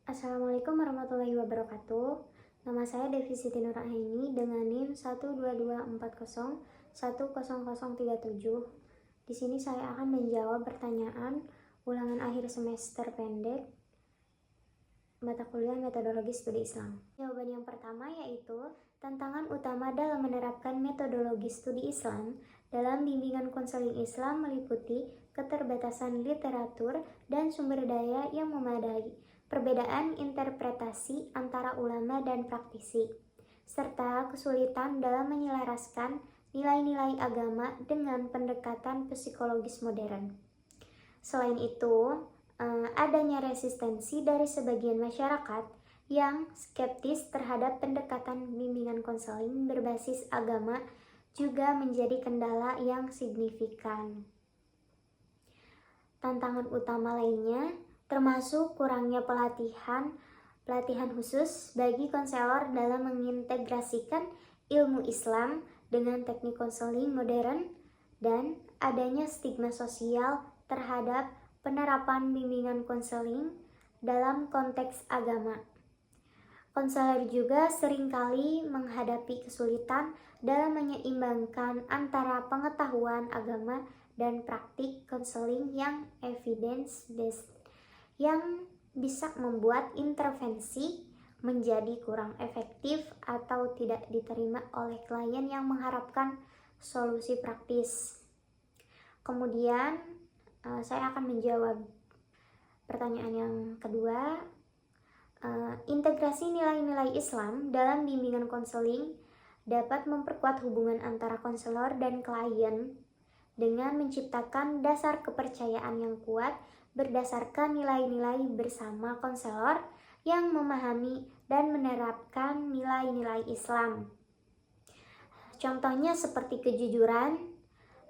Assalamualaikum warahmatullahi wabarakatuh. Nama saya Devi Siti Nuraini dengan NIM 12240100037. Di sini saya akan menjawab pertanyaan ulangan akhir semester pendek mata kuliah metodologi studi Islam. Jawaban yang pertama yaitu tantangan utama dalam menerapkan metodologi studi Islam dalam bimbingan konseling Islam meliputi keterbatasan literatur dan sumber daya yang memadai, perbedaan interpretasi antara ulama dan praktisi, serta kesulitan dalam menyelaraskan nilai-nilai agama dengan pendekatan psikologis modern. Selain itu, adanya resistensi dari sebagian masyarakat yang skeptis terhadap pendekatan bimbingan konseling berbasis agama juga menjadi kendala yang signifikan. Tantangan utama lainnya termasuk kurangnya pelatihan khusus bagi konselor dalam mengintegrasikan ilmu Islam dengan teknik konseling modern dan adanya stigma sosial terhadap penerapan bimbingan konseling dalam konteks agama. Konselor juga seringkali menghadapi kesulitan dalam menyeimbangkan antara pengetahuan agama dan praktik konseling yang evidence-based, yang bisa membuat intervensi menjadi kurang efektif atau tidak diterima oleh klien yang mengharapkan solusi praktis. Kemudian saya akan menjawab pertanyaan yang kedua. Integrasi nilai-nilai Islam dalam bimbingan konseling dapat memperkuat hubungan antara konselor dan klien dengan menciptakan dasar kepercayaan yang kuat berdasarkan nilai-nilai bersama konselor yang memahami dan menerapkan nilai-nilai Islam. Contohnya seperti kejujuran,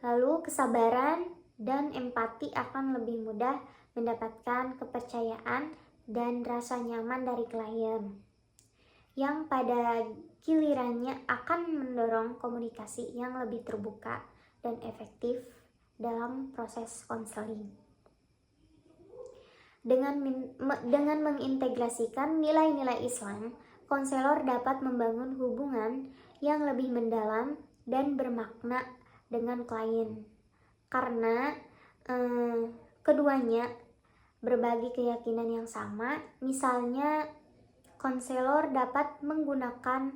lalu kesabaran, dan empati akan lebih mudah mendapatkan kepercayaan dan rasa nyaman dari klien, yang pada gilirannya akan mendorong komunikasi yang lebih terbuka dan efektif dalam proses konseling. Dengan mengintegrasikan nilai-nilai Islam, konselor dapat membangun hubungan yang lebih mendalam dan bermakna dengan klien, karena keduanya berbagi keyakinan yang sama. Misalnya, konselor dapat menggunakan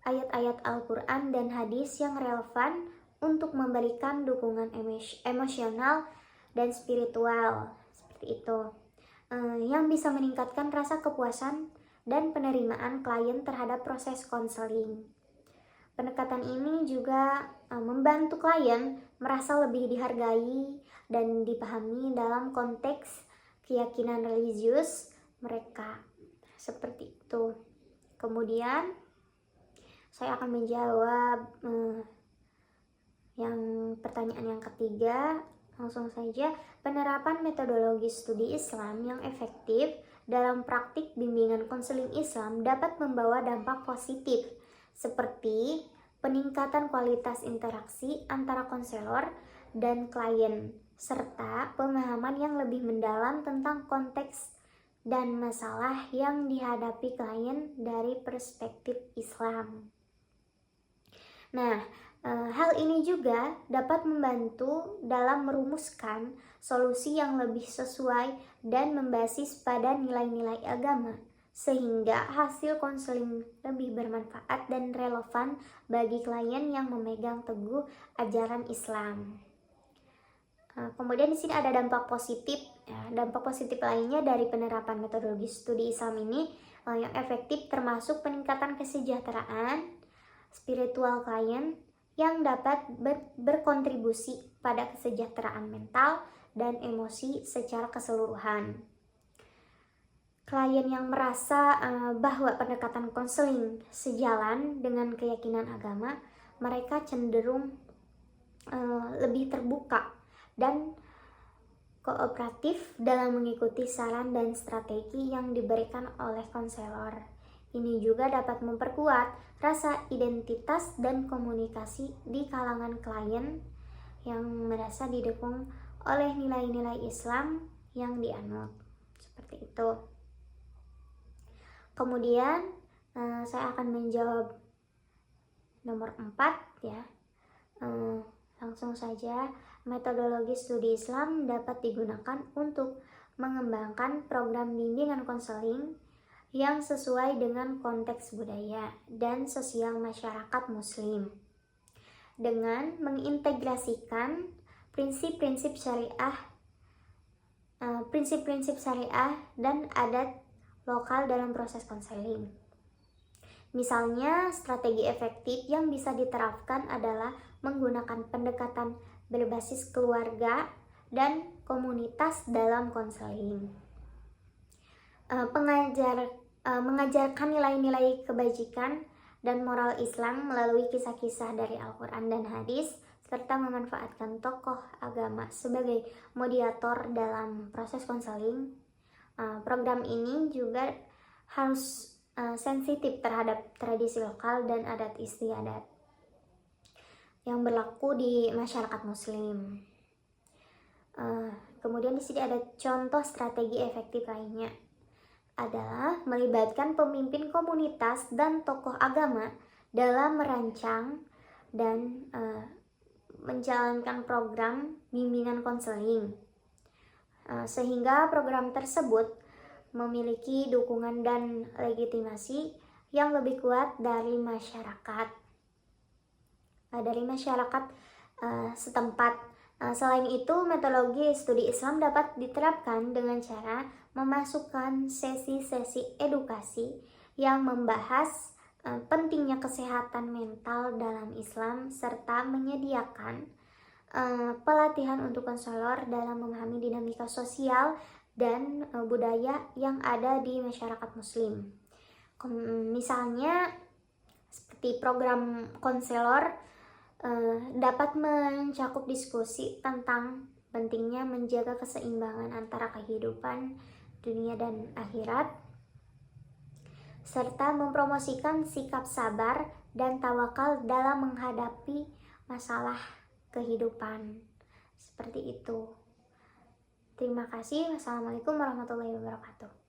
ayat-ayat Al-Quran dan hadis yang relevan untuk memberikan dukungan emosional dan spiritual, seperti itu, yang bisa meningkatkan rasa kepuasan dan penerimaan klien terhadap proses konseling. Pendekatan ini juga membantu klien merasa lebih dihargai dan dipahami dalam konteks keyakinan religius mereka, seperti itu. Kemudian saya akan menjawab yang pertanyaan yang ketiga. Langsung saja, penerapan metodologi studi Islam yang efektif dalam praktik bimbingan konseling Islam dapat membawa dampak positif seperti peningkatan kualitas interaksi antara konselor dan klien, serta pemahaman yang lebih mendalam tentang konteks dan masalah yang dihadapi klien dari perspektif Islam. Nah, hal ini juga dapat membantu dalam merumuskan solusi yang lebih sesuai dan berbasis pada nilai-nilai agama, sehingga hasil konseling lebih bermanfaat dan relevan bagi klien yang memegang teguh ajaran Islam. Kemudian di sini ada dampak positif. Dampak positif lainnya dari penerapan metodologi studi Islam ini yang efektif termasuk peningkatan kesejahteraan spiritual klien yang dapat berkontribusi pada kesejahteraan mental dan emosi secara keseluruhan. Klien yang merasa bahwa pendekatan konseling sejalan dengan keyakinan agama, mereka cenderung lebih terbuka dan kooperatif dalam mengikuti saran dan strategi yang diberikan oleh konselor. Ini juga dapat memperkuat rasa identitas dan komunikasi di kalangan klien yang merasa didukung oleh nilai-nilai Islam yang dianut. Seperti itu. Kemudian saya akan menjawab nomor 4 ya. Langsung saja, metodologi studi Islam dapat digunakan untuk mengembangkan program bimbingan konseling yang sesuai dengan konteks budaya dan sosial masyarakat muslim dengan mengintegrasikan prinsip-prinsip syariah dan adat lokal dalam proses konseling. Misalnya, strategi efektif yang bisa diterapkan adalah menggunakan pendekatan berbasis keluarga dan komunitas dalam konseling. Mengajarkan nilai-nilai kebajikan dan moral Islam melalui kisah-kisah dari Al-Quran dan hadis, serta memanfaatkan tokoh agama sebagai mediator dalam proses konseling. Program ini juga harus sensitif terhadap tradisi lokal dan adat istiadat yang berlaku di masyarakat muslim. Kemudian di sini ada contoh strategi efektif lainnya adalah melibatkan pemimpin komunitas dan tokoh agama dalam merancang dan menjalankan program bimbingan konseling, sehingga program tersebut memiliki dukungan dan legitimasi yang lebih kuat dari masyarakat setempat. Selain itu, metodologi studi Islam dapat diterapkan dengan cara memasukkan sesi-sesi edukasi yang membahas pentingnya kesehatan mental dalam Islam, serta menyediakan pelatihan untuk konselor dalam memahami dinamika sosial dan budaya yang ada di masyarakat muslim. Misalnya seperti program konselor dapat mencakup diskusi tentang pentingnya menjaga keseimbangan antara kehidupan dunia dan akhirat, serta mempromosikan sikap sabar dan tawakal dalam menghadapi masalah kehidupan. Seperti itu. Terima kasih. Wassalamualaikum warahmatullahi wabarakatuh.